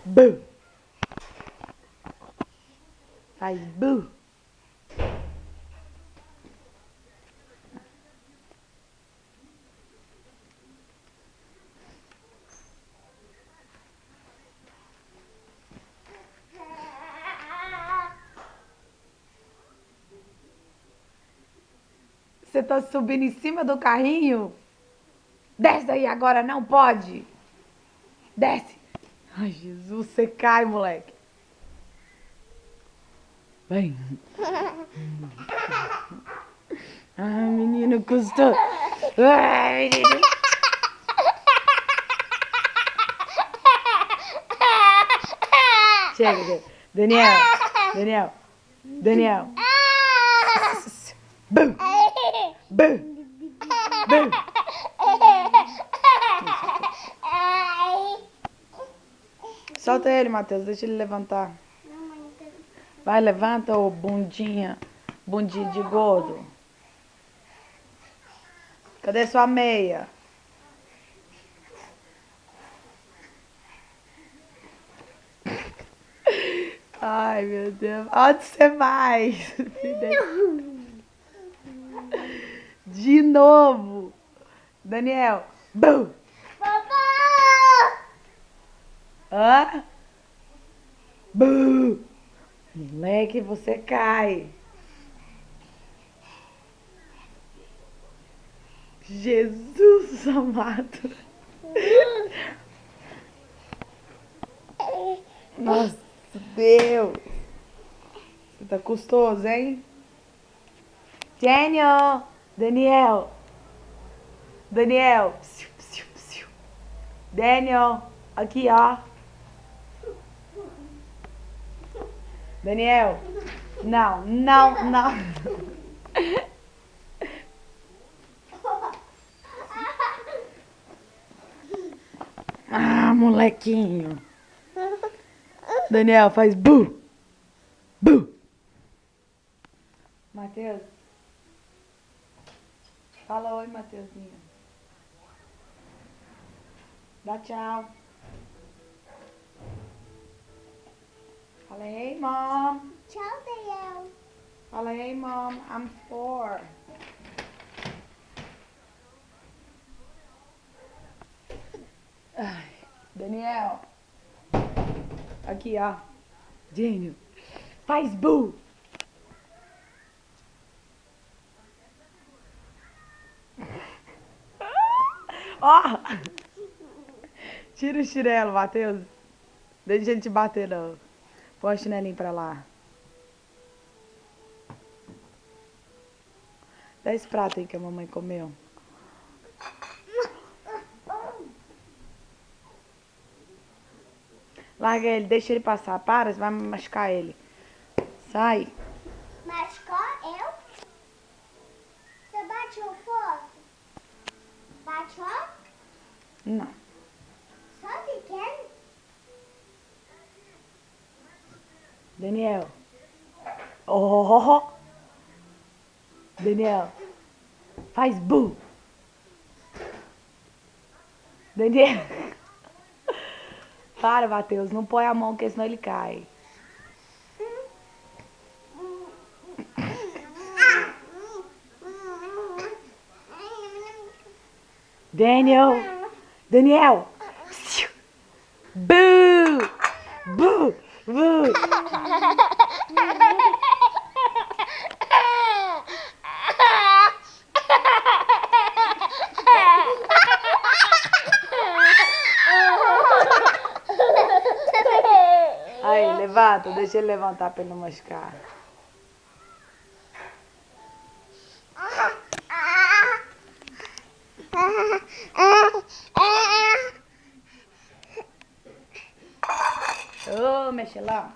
Bu. Faz bu. Você tá subindo em cima do carrinho? Desce daí agora, não pode. Desce. Ai, Jesus, você cai, moleque. Vem. Ai, menino, custou. Ai, menino. Chega. Daniel. Bum. Bum. Bum. Solta ele, Matheus. Deixa ele levantar. Vai, levanta, ô bundinha. Bundinha de gordo. Cadê sua meia? Ai, meu Deus. Onde você vai? De novo. Daniel. Bum. Hã? Bum. Moleque, você cai. Jesus amado. Nossa, Deus. Você tá custoso, hein? Daniel. Daniel, aqui, ó. Daniel. Não. Ah, molequinho. Daniel, faz bu. Bu. Matheus. Fala oi, Matheusinho. Dá tchau. Fala hey, mom. Tchau, Daniel. Fala hey, mom. I'm 4. Ai, Daniel. Aqui, ó. Daniel. Faz bu. Ó. Tira o chinelo, Matheus. Deixa ele te bater, não. Põe o chinelinho pra lá. Dá esse prato aí que a mamãe comeu. Larga ele, deixa ele passar. Para, você vai machucar ele. Sai. Machucar eu? Você bateu fogo? Bateu? Não. Só pequeno? Daniel. Oh. Daniel. Faz bu. Daniel. Para, Matheus. Não põe a mão, porque senão ele cai. Daniel. Bu. Bu. Bu. Aí, levanta. Deixa ele levantar pra ele não machucar. Ô, mexelão.